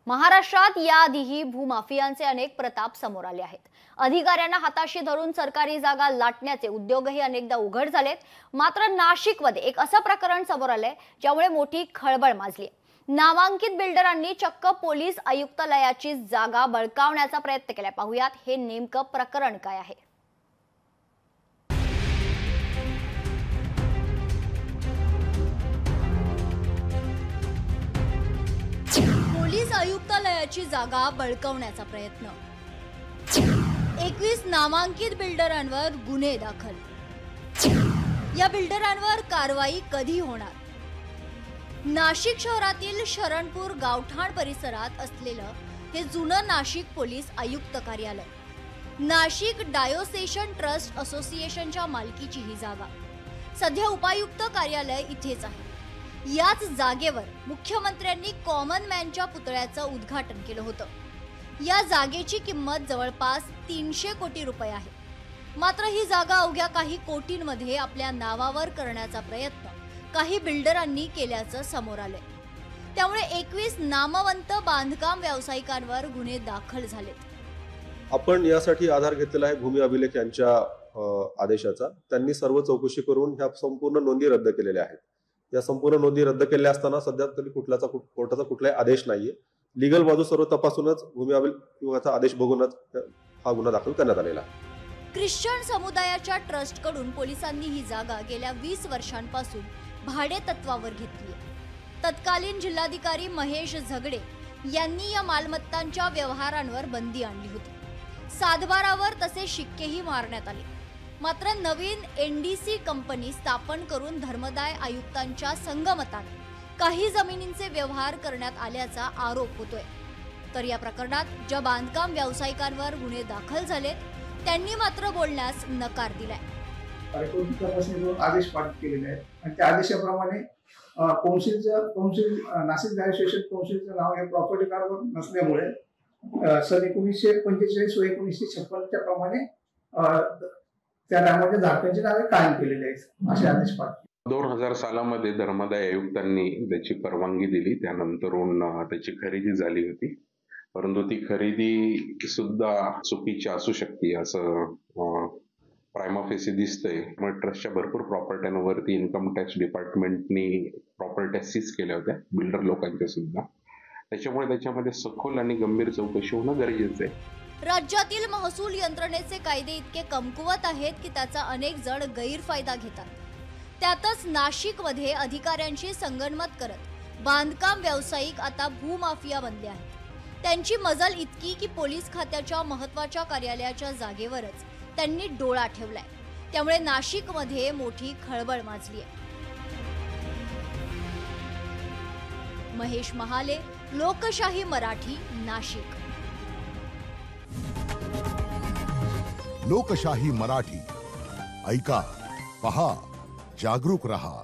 महाराष्ट्रात याआधीही भूमाफियांचे अनेक प्रताप समोर आले आहेत। अधिकाऱ्यांना हाताशी धरून सरकारी जागा लाटण्याचे उद्योगही अनेकदा उघड झालेत। मात्र नाशिकमध्ये एक असं प्रकरण समोर आलंय ज्यामुळे मोठी खळबळ माजली। नामांकित बिल्डरांनी चक्क पोलीस आयुक्तालयाची जागा बळकावण्याचा प्रयत्न केलाय। पाहूयात हे नेमकं प्रकरण काय आहे। पोलीस आयुक्तालयाची जागा बळकावण्याचा प्रयत्न, 21 नामांकित बिल्डरांवर गुन्हे दाखल। या बिल्डरांवर कारवाई कधी होणार? नाशिक शहरातील शरणपूर गावठाण परिसरात असलेलं हे जुनं नाशिक पोलीस आयुक्त कार्यालय, नाशिक डायोसेशन ट्रस्ट असोसिएशनच्या मालकीची ही जागा। सध्या उपायुक्त कार्यालय इथेच आहे। याच जागेवर मुख्यमंत्र्यांनी कॉमन मॅनच्या पुतळ्याचं उद्घाटन केलं होतं। या जागेची किंमत जवळपास 300 कोटी रुपये आहे। मात्र ही जागा अवघ्या काही कोटींमध्ये आपल्या नावावर करण्याचा प्रयत्न काही बिल्डरांनी केल्याचं समोर आलंय। त्यामुळे 21 नामवंत बांधकाम व्यावसायिकांवर गुन्हे दाखल झालेत। आपण यासाठी आधार घेतलेला आहे भूमी अभिलेख यांच्या आदेशाचा। त्यांनी सर्व चौकशी करून ह्या संपूर्ण नोंदी रद्द केलेल्या आहेत। या संपूर्ण नोंदी रद्द केल्या असताना सध्या तरी कोर्टाचा कुठलाही आदेश नाहीये। लीगल बाजू सर्व तपासूनच भूमी अभिलेखाचा आदेश बघूनच हा गुन्हा दाखल करण्यात आलेला आहे। ख्रिश्चन समुदायाच्या ट्रस्ट कडून पोलिसांनी ही जागा गेल्या 20 वर्षांपासून भाडे तत्वावर घेतली आहे। तत्कालीन जिल्हाधिकारी महेश झगडे यांनी या मालमत्तांच्या व्यवहारांवर बंदी आणली होती। सातबारावर तसे शिक्केही मारण्यात आले। मात्र नवीन एनडीसी कंपनी स्थापन करून धर्मदाय आयुक्तांच्या संगमताने काही जमिनींचे व्यवहार करण्यात आल्याचा आरोप होतोय। तर या प्रकरणात ज्या बांधकाम व्यावसायिकांवर गुन्हे दाखल झालेत त्यांनी मात्र बोलण्यास नकार दिलाय। आदेश पारित केलेले आहेत आणि त्या आदेशाप्रमाणे कौन्सिल नाशिक डायोसेशन कौन्सिलचं नाव हे प्रॉपर्टी कार्डवर नसल्यामुळे सन 1945 व 1956 प्रमाणे त्या नावाच्या धारकांची नावे कायम केलेली आहेत असे आदेश पारित। 2000 सालामध्ये धर्मदाय आयुक्तांनी त्याची परवानगी दिली। त्यानंतरून त्याची खरेदी झाली होती, परंतु ती खरेदी सुद्धा चुकीची असू शकते असं प्रायमा फेसी दिसतंय। मग ट्रस्टच्या भरपूर प्रॉपर्ट्यांवरती इन्कम टॅक्स डिपार्टमेंटनी प्रॉपर्ट्या सीज केल्या होत्या, बिल्डर लोकांच्या सुद्धा। त्याच्यामुळे त्याच्यामध्ये सखोल आणि गंभीर चौकशी होणं गरजेचं आहे। राज्यातील महसूल यंत्रणेचे कायदे इतके कमकुवत आहेत की त्याचा अनेक जण गैरफायदा घेतात। त्यातच नाशिकमध्ये अधिकाऱ्यांशी संगनमत करत बांधकाम व्यावसायिक आता भूमाफिया बनले आहेत। त्यांची मजल इतकी की पोलीस खात्याच्या महत्त्वाच्या कार्यालयाच्या जागेवरच त्यांनी डोळा ठेवलाय। त्यामुळे नाशिकमध्ये मोठी खळबळ माजली आहे। महेश महाले, लोकशाही मराठी, नाशिक। लोकशाही मराठी ऐका, पहा, जागरूक रहा।